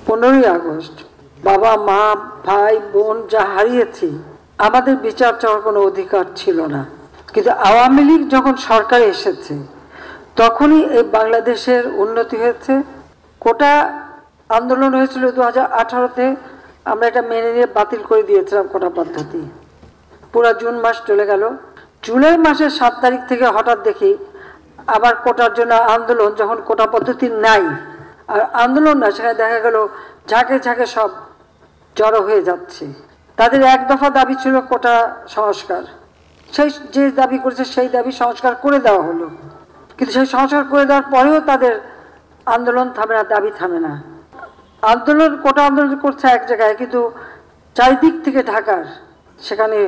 15ই August বাবা মা ভাই বোন যা হারিয়েছি, আমাদের বিচার চাওয়ার কোনো অধিকার ছিল না। কিন্তু আওয়ামী লীগ যখন সরকারে এসেছে তখনই এই বাংলাদেশের উন্নতি হয়েছে। কোটা আন্দোলন হয়েছিল 2018-তে, আমরা এটা মেনে নিয়ে বাতিল করে দিয়েছিলাম কোটা পদ্ধতি। পুরো জুন মাস চলে গেল। জুলাই মাসের 7 তারিখ থেকে হঠাৎ দেখি আবার কোটার জন্য আন্দোলন, যখন কোটা পদ্ধতি নাই আর আন্দোলন না, সেখানে দেখা গেল ঝাঁকে ঝাঁকে সব জড়ো হয়ে যাচ্ছে। তাদের এক দফা দাবি ছিল কোটা সংস্কার, সেই যে দাবি করেছে সেই দাবি সংস্কার করে দেওয়া হলো। কিন্তু সেই সংস্কার করে দেওয়ার পরেও তাদের আন্দোলন থামে না, দাবি থামে না। আন্দোলন কোটা আন্দোলন করছে এক জায়গায়, কিন্তু চারিদিক থেকে ঢাকার সেখানে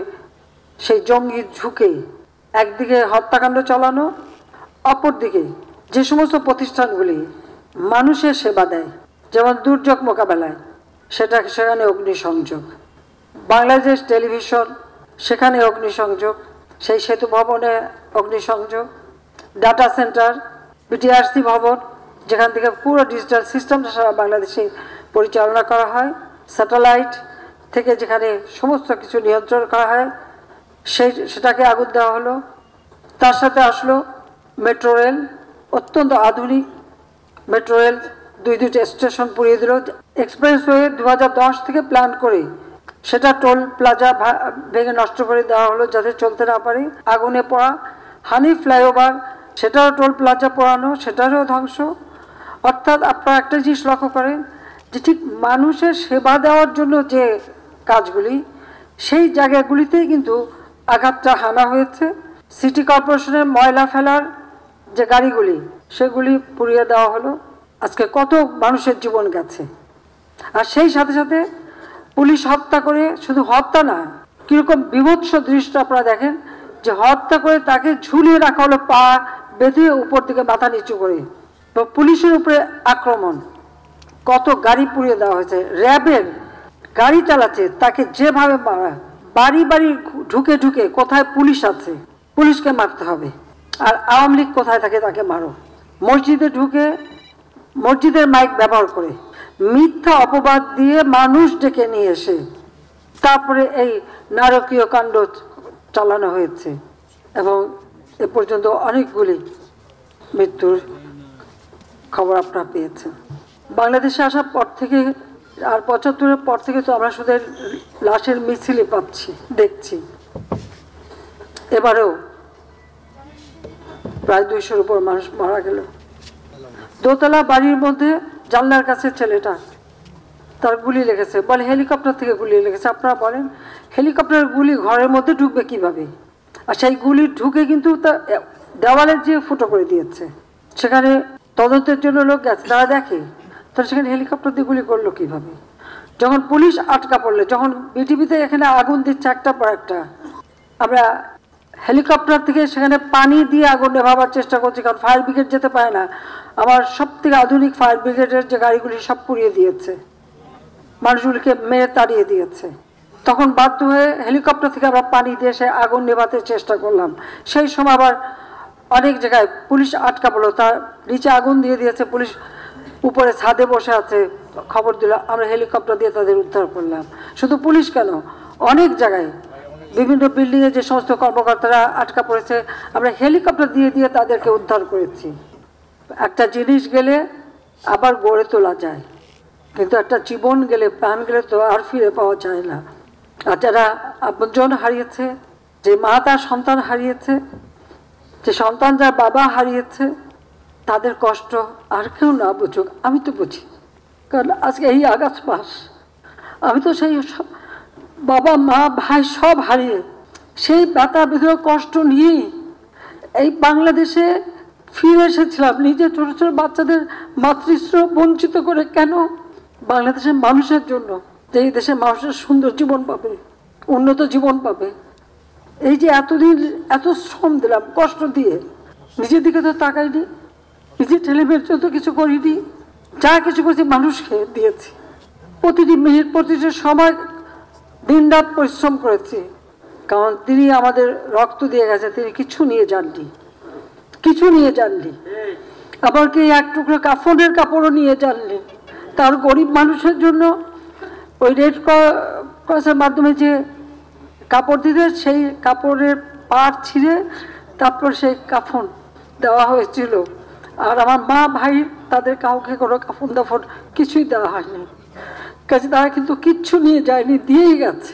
সেই জঙ্গি ঝুঁকে একদিকে হত্যাকাণ্ড চালানো, অপরদিকে যে সমস্ত প্রতিষ্ঠানগুলি মানুষের সেবা দেয়, যেমন দুর্যোগ মোকাবেলায়, সেখানে অগ্নিসংযোগ, বাংলাদেশ টেলিভিশন সেখানে অগ্নিসংযোগ, সেই সেতু ভবনে অগ্নিসংযোগ, ডাটা সেন্টার, বিটিআরসি ভবন যেখান থেকে পুরো ডিজিটাল সিস্টেমটা সারা বাংলাদেশে পরিচালনা করা হয়, স্যাটেলাইট থেকে যেখানে সমস্ত কিছু নিয়ন্ত্রণ করা হয়, সেটাকে আগুন দেওয়া হলো। তার সাথে আসলো মেট্রো রেল, অত্যন্ত আধুনিক মেট্রো রেল, দুইটা স্টেশন পুড়িয়ে দিল। এক্সপ্রেসওয়ে 2010 থেকে প্ল্যান করে সেটা টোল প্লাজা ভেঙে নষ্ট করে দেওয়া হলো যাতে চলতে না পারে। আগুনে পড়া হানি ফ্লাইওভার, সেটারও টোল প্লাজা পোড়ানো, সেটারও ধ্বংস। অর্থাৎ আপনারা একটা জিনিস লক্ষ্য করেন যে ঠিক মানুষের সেবা দেওয়ার জন্য যে কাজগুলি, সেই জায়গাগুলিতেই কিন্তু আঘাতটা হানা হয়েছে। সিটি কর্পোরেশনের ময়লা ফেলার যে গাড়িগুলি, সেগুলি পুড়িয়ে দেওয়া হলো। আজকে কত মানুষের জীবন গেছে। আর সেই সাথে সাথে পুলিশ হত্যা করে, শুধু হত্যা না, কীরকম বিভৎস দৃশ্য আপনারা দেখেন যে হত্যা করে তাকে ঝুলিয়ে রাখা হলো, পা বেঁধে উপর দিকে মাথা নিচু করে। তো পুলিশের উপরে আক্রমণ, কত গাড়ি পুড়িয়ে দেওয়া হয়েছে। র্যাবের গাড়ি চালাচ্ছে তাকে যেভাবে মারা, বাড়ি বাড়ি ঢুকে ঢুকে কোথায় পুলিশ আছে পুলিশকে মারতে হবে, আর আওয়ামী লীগ কোথায় থাকে তাকে মারো। মসজিদে ঢুকে মসজিদের মাইক ব্যবহার করে মিথ্যা অপবাদ দিয়ে মানুষ ডেকে নিয়ে এসে তারপরে এই নারকীয় কাণ্ড চালানো হয়েছে। এবং এ পর্যন্ত অনেকগুলি মৃত্যুর খবর আপনারা পেয়েছেন। বাংলাদেশে আসার পর থেকে আর 75-এর পর থেকে তো আমরা শুধু লাশের মিছিলই পাচ্ছি, দেখছি। এবারেও প্রায় 200-র উপর মানুষ মারা গেল। দোতলা বাড়ির মধ্যে জানলার কাছে ছেলেটা, তার গুলি লেগেছে, বলে হেলিকপ্টার থেকে গুলি লেগেছে। আপনারা বলেন হেলিকপ্টারের গুলি ঘরের মধ্যে ঢুকবে কিভাবে? আর সেই গুলি ঢুকে কিন্তু দেওয়ালে যে ফুটো করে দিয়েছে। সেখানে তদন্তের জন্য লোক গেছে, তারা দেখে তাহলে সেখানে হেলিকপ্টার দিয়ে গুলি করলো কিভাবে? যখন পুলিশ আটকা পড়লে, যখন বিটিভিতে এখানে আগুন দিচ্ছে একটা পর একটা, আমরা হেলিকপ্টার থেকে সেখানে পানি দিয়ে আগুন নেভাবার চেষ্টা করছি, কারণ ফায়ার ব্রিগেড যেতে পারে না। আমার সব থেকে আধুনিক ফায়ার ব্রিগেডের যে গাড়িগুলি সব পুড়িয়ে দিয়েছে, মানুষগুলিকে মেরে তাড়িয়ে দিয়েছে। তখন বাধ্য হয়ে হেলিকপ্টার থেকে আমরা পানি দিয়ে সে আগুন নেভাতে চেষ্টা করলাম। সেই সময় আবার অনেক জায়গায় পুলিশ আটকা পড়লো, তার নিচে আগুন দিয়ে দিয়েছে, পুলিশ উপরে ছাদে বসে আছে, খবর দিল, আমরা হেলিকপ্টার দিয়ে তাদের উদ্ধার করলাম। শুধু পুলিশ কেন, অনেক জায়গায় বিভিন্ন বিল্ডিংয়ে যে সমস্ত কর্মকর্তারা আটকা পড়েছে, আমরা হেলিকপ্টার দিয়ে দিয়ে তাদেরকে উদ্ধার করেছি। একটা জিনিস গেলে আবার গড়ে তোলা যায়, কিন্তু একটা জীবন গেলে, প্রাণ গেলে তো আর ফিরে পাওয়া যায় না। আর যারা আপনজন হারিয়েছে, যে মা তার সন্তান হারিয়েছে, যে সন্তান যার বাবা হারিয়েছে, তাদের কষ্ট আর কেউ না বুঝুক, আমি তো বুঝি। কারণ আজকে এই আগস্ট মাস আমি তো সেই বাবা মা ভাই সব হারিয়ে সেই ব্যথা বেদনা কষ্ট নিয়েই এই বাংলাদেশে ফিরে এসেছিলাম। নিজে ছোট ছোট বাচ্চাদের মাতৃস্নেহ বঞ্চিত করে কেন? বাংলাদেশের মানুষের জন্য, যে এই দেশের মানুষের সুন্দর জীবন পাবে, উন্নত জীবন পাবে। এই যে এতদিন এত শ্রম দিলাম কষ্ট দিয়ে, নিজের দিকে তো তাকাইনি, নিজের ছেলেমেয়ের জন্য কিছু করিনি, যা কিছু করেছি মানুষকে দিয়েছি। প্রতিটি মিনিট প্রতিটি সময় দিন রাত পরিশ্রম করেছি, কারণ তিনি আমাদের রক্ত দিয়ে গেছে, তিনি কিছু নিয়ে যাননি, কিছু নিয়ে যাননি। আবার কি এক টুকরো কাফনের কাপড়ও নিয়ে যাননি। তার গরিব মানুষের জন্য ওই রেড ক্রসের মাধ্যমে যে কাপড় দিতে, সেই কাপড়ের পাড় ছিঁড়ে তারপর সেই কাফন দেওয়া হয়েছিল। আর আমার মা ভাই তাদের কাউকে কোনো কাফন দাফন কিছুই দেওয়া হয়নি, কাজে তারা কিন্তু কিচ্ছু নিয়ে যায়নি, দিয়েই গেছে।